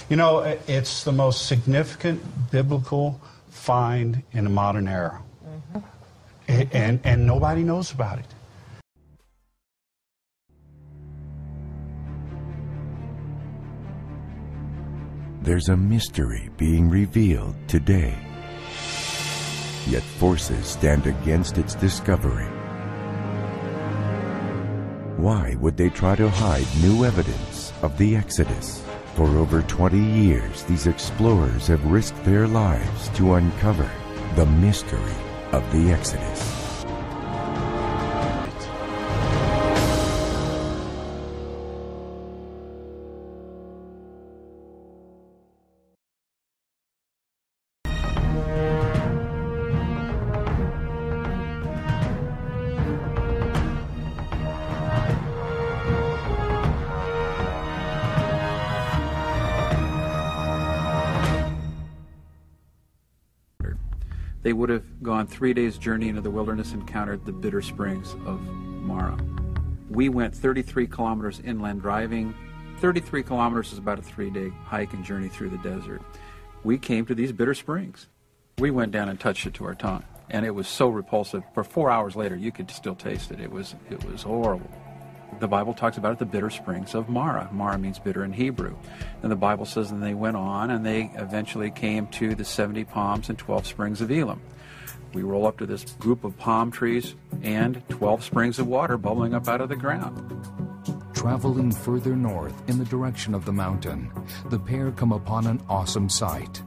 You know, it's the most significant biblical find in the modern era. And nobody knows about it. There's a mystery being revealed today. Yet forces stand against its discovery. Why would they try to hide new evidence of the Exodus? For over 20 years, these explorers have risked their lives to uncover the mystery of the Exodus. They would have gone 3 days' journey into the wilderness and encountered the bitter springs of Marah. We went 33 kilometers inland driving. 33 kilometers is about a 3-day hike and journey through the desert. We came to these bitter springs. We went down and touched it to our tongue, and it was so repulsive. For 4 hours later, you could still taste it. It was horrible. The Bible talks about it, the bitter springs of Marah. Marah means bitter in Hebrew. And the Bible says, and they went on, and they eventually came to the 70 palms and 12 springs of Elim. We roll up to this group of palm trees and 12 springs of water bubbling up out of the ground. Traveling further north in the direction of the mountain, the pair come upon an awesome sight.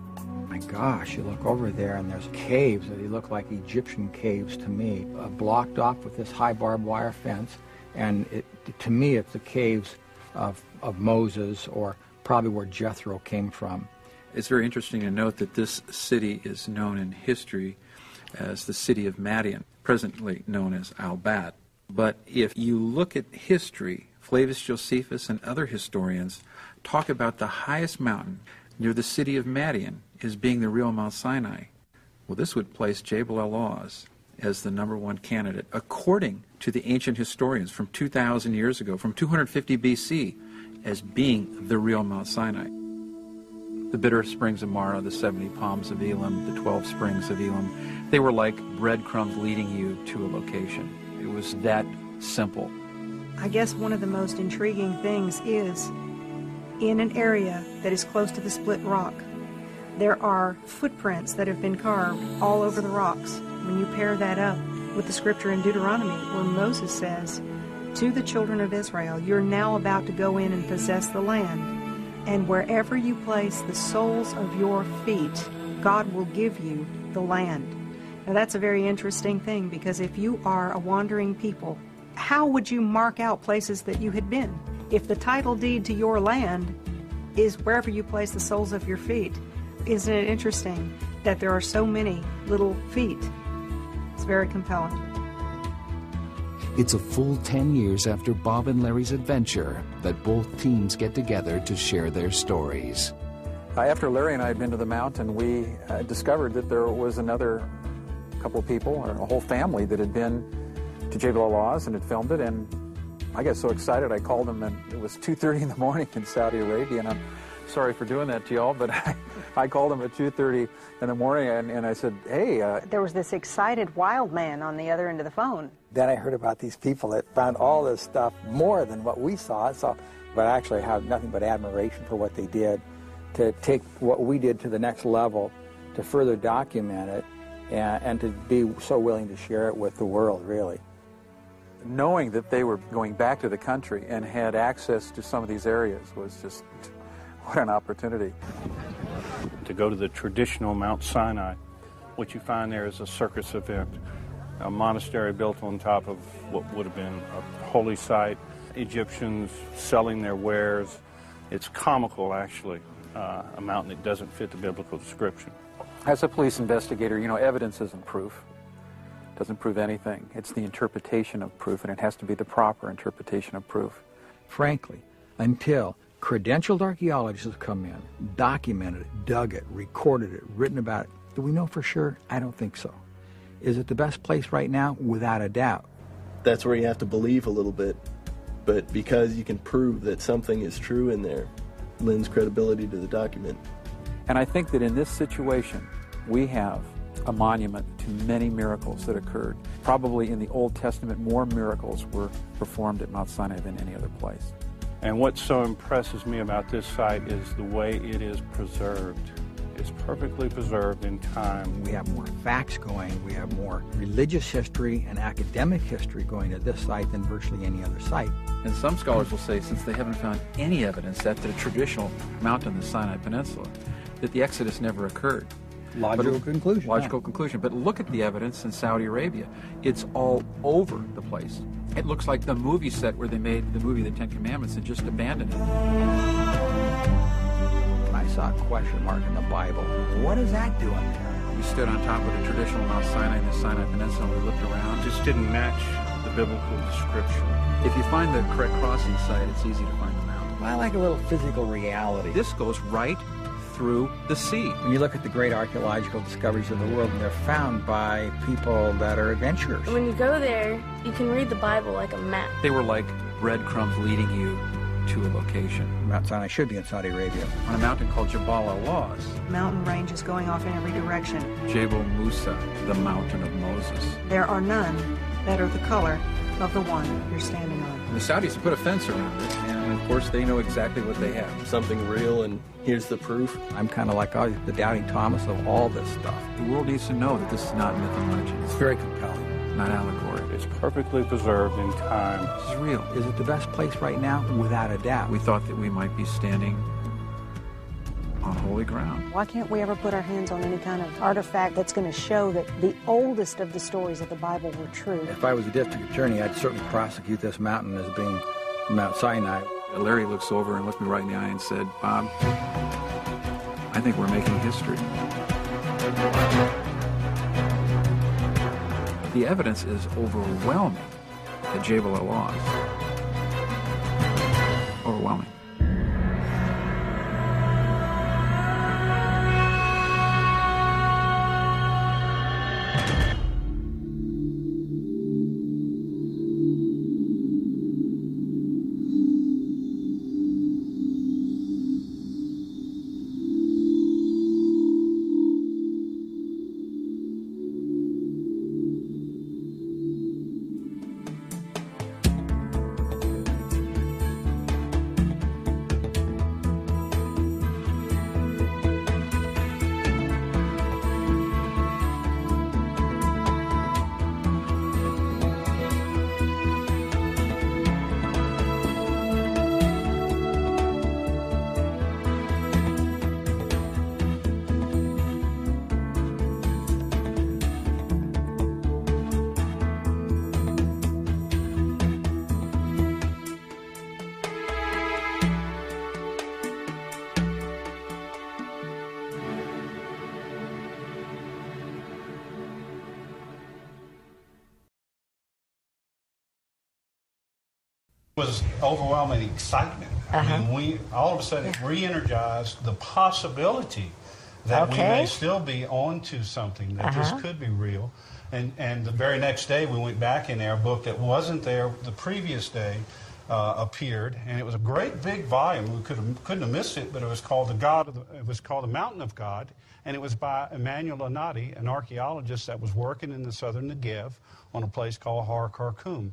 My gosh, you look over there and there's caves that look like Egyptian caves to me, blocked off with this high barbed wire fence. And to me, it's the caves of Moses, or probably where Jethro came from. It's very interesting to note that this city is known in history as the city of Madian, presently known as Al-Bad. But if you look at history, Flavius Josephus and other historians talk about the highest mountain near the city of Madian as being the real Mount Sinai. Well, this would place Jabal al-Lawz as the #1 candidate, according to the ancient historians from 2,000 years ago, from 250 BC, as being the real Mount Sinai. The bitter springs of Marah, the 70 palms of Elim, the 12 springs of Elim, they were like breadcrumbs leading you to a location. It was that simple. I guess one of the most intriguing things is, in an area that is close to the split rock, there are footprints that have been carved all over the rocks. When you pair that up with the scripture in Deuteronomy where Moses says to the children of Israel, you're now about to go in and possess the land, and wherever you place the soles of your feet, God will give you the land. Now that's a very interesting thing, because if you are a wandering people, how would you mark out places that you had been? If the title deed to your land is wherever you place the soles of your feet, isn't it interesting that there are so many little feet? It's very compelling. It's a full 10 years after Bob and Larry's adventure that both teams get together to share their stories. After Larry and I had been to the mountain, we discovered that there was another couple of people, or a whole family, that had been to Jabal al-Lawz and had filmed it. And I got so excited I called them, and it was 2:30 in the morning in Saudi Arabia, and I'm sorry for doing that to y'all, but I called them at 2:30 in the morning, and I said, hey. There was this excited wild man on the other end of the phone. Then I heard about these people that found all this stuff more than what we saw. But I actually have nothing but admiration for what they did to take what we did to the next level, to further document it, and to be so willing to share it with the world, really. Knowing that they were going back to the country and had access to some of these areas was just, what an opportunity. To go to the traditional Mount Sinai, what you find there is a circus event, a monastery built on top of what would have been a holy site, Egyptians selling their wares. It's comical, actually, a mountain that doesn't fit the biblical description. As a police investigator, you know, evidence isn't proof. It doesn't prove anything. It's the interpretation of proof, and it has to be the proper interpretation of proof. Frankly, until credentialed archaeologists have come in, documented it, dug it, recorded it, written about it, do we know for sure? I don't think so. Is it the best place right now? Without a doubt. That's where you have to believe a little bit, but because you can prove that something is true in there, lends credibility to the document. And I think that in this situation, we have a monument to many miracles that occurred. Probably in the Old Testament, more miracles were performed at Mount Sinai than any other place. And what so impresses me about this site is the way it is preserved. It's perfectly preserved in time. We have more facts going, we have more religious history and academic history going to this site than virtually any other site. And some scholars will say, since they haven't found any evidence at the traditional mount on the Sinai Peninsula, that the Exodus never occurred. Logical conclusion. Logical conclusion. But look at the evidence in Saudi Arabia. It's all over the place. It looks like the movie set where they made the movie The Ten Commandments and just abandoned it. I saw a question mark in the Bible. What is that doing there? We stood on top of the traditional Mount Sinai in the Sinai Peninsula and we looked around. It just didn't match the biblical description. If you find the correct crossing site, it's easy to find the mountain. I like a little physical reality. This goes right through the sea. When you look at the great archaeological discoveries of the world, they're found by people that are adventurers. When you go there, you can read the Bible like a map. They were like breadcrumbs leading you to a location. Mount Sinai should be in Saudi Arabia. On a mountain called Jabal al-Lawz. Mountain ranges going off in every direction. Jebel Musa, the mountain of Moses. There are none that are the color of the one you're standing on. And the Saudis put a fence around it, and of course they know exactly what they have. Something real, and here's the proof. I'm kind of like the doubting Thomas of all this stuff. The world needs to know that this is not myth and legend. It's very compelling. Not allegory. It's perfectly preserved in time. This is real. Is it the best place right now? Without a doubt. We thought that we might be standing on holy ground. Why can't we ever put our hands on any kind of artifact that's going to show that the oldest of the stories of the Bible were true? If I was a district attorney, I'd certainly prosecute this mountain as being Mount Sinai. Larry looks over and looked me right in the eye and said, "Bob, I think we're making history." The evidence is overwhelming at Jebel al-Lawz. Overwhelming. Was overwhelming excitement. I mean, we all of a sudden re-energized the possibility that we may still be onto something, that this could be real. And the very next day we went back in there, a book that wasn't there the previous day appeared, and it was a great big volume. We couldn't have missed it, but it was called The Mountain of God, and it was by Emmanuel Anati, an archaeologist that was working in the southern Negev on a place called Har Karkum.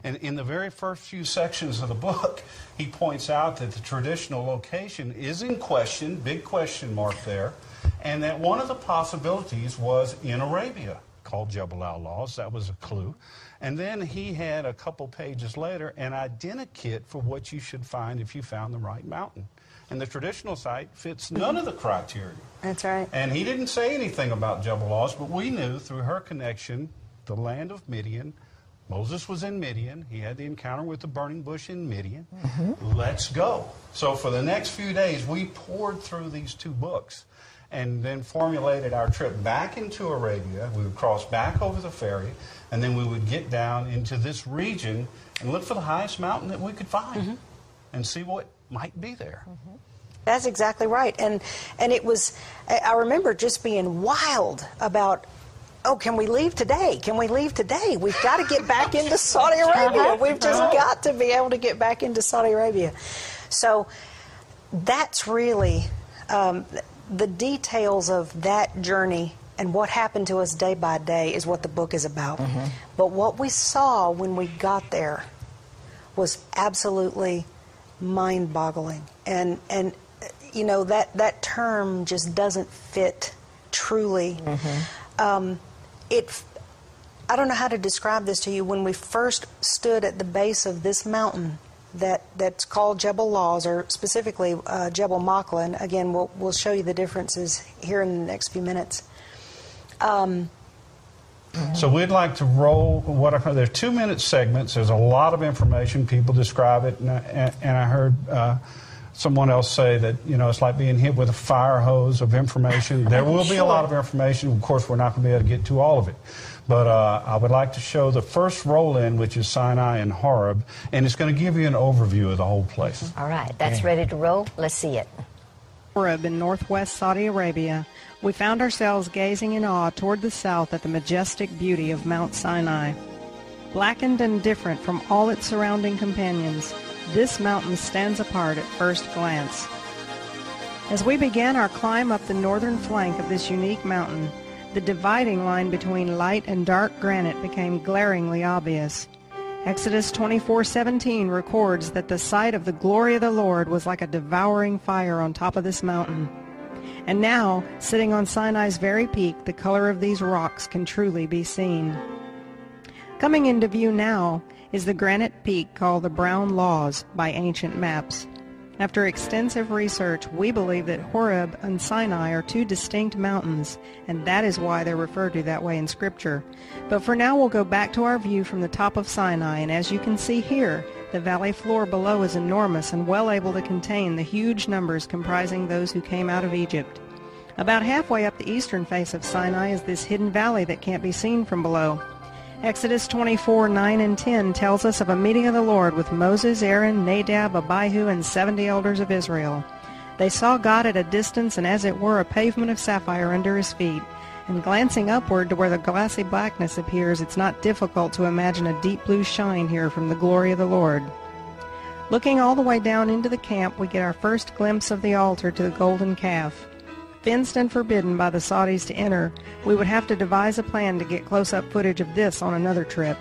And in the very first few sections of the book, he points out that the traditional location is in question, big question mark there, and that one of the possibilities was in Arabia, called Jebel al-Lawz. That was a clue. And then he had a couple pages later an identikit for what you should find if you found the right mountain. And the traditional site fits none of the criteria. That's right. And he didn't say anything about Jebel al-Lawz, but we knew through her connection, the land of Midian. Moses was in Midian. He had the encounter with the burning bush in Midian. Let's go. So for the next few days, we poured through these two books and then formulated our trip back into Arabia. We would cross back over the ferry, and then we would get down into this region and look for the highest mountain that we could find and see what might be there. That's exactly right. And it was, I remember just being wild about, oh, can we leave today? Can we leave today? We've got to get back into Saudi Arabia. We've just got to be able to get back into Saudi Arabia. So that's really the details of that journey and what happened to us day by day is what the book is about. But what we saw when we got there was absolutely mind-boggling. And you know, that term just doesn't fit truly. I don't know how to describe this to you. When we first stood at the base of this mountain that's called Jebel Lawz, or specifically Jebel Makla, and again, we'll show you the differences here in the next few minutes. So we'd like to roll there are 2-minute segments. There's a lot of information. People describe it, and I heard someone else say that, you know, it's like being hit with a fire hose of information. There will be a lot of information. Of course, we're not going to be able to get to all of it. But I would like to show the first roll-in, which is Sinai and Horeb, and it's going to give you an overview of the whole place. All right, that's ready to roll. Let's see it. Horeb in northwest Saudi Arabia, we found ourselves gazing in awe toward the south at the majestic beauty of Mount Sinai. Blackened and different from all its surrounding companions, this mountain stands apart at first glance. As we began our climb up the northern flank of this unique mountain, the dividing line between light and dark granite became glaringly obvious. Exodus 24:17 records that the sight of the glory of the Lord was like a devouring fire on top of this mountain. And now, sitting on Sinai's very peak, the color of these rocks can truly be seen. Coming into view now is the granite peak called the Brown Lawz by ancient maps. After extensive research, we believe that Horeb and Sinai are two distinct mountains, and that is why they're referred to that way in Scripture. But for now, we'll go back to our view from the top of Sinai, and as you can see here, the valley floor below is enormous and well able to contain the huge numbers comprising those who came out of Egypt. About halfway up the eastern face of Sinai is this hidden valley that can't be seen from below. Exodus 24:9 and 10 tells us of a meeting of the Lord with Moses, Aaron, Nadab, Abihu, and 70 elders of Israel. They saw God at a distance and as it were a pavement of sapphire under his feet. And glancing upward to where the glassy blackness appears, it's not difficult to imagine a deep blue shine here from the glory of the Lord. Looking all the way down into the camp, we get our first glimpse of the altar to the golden calf. Fenced and forbidden by the Saudis to enter, we would have to devise a plan to get close-up footage of this on another trip.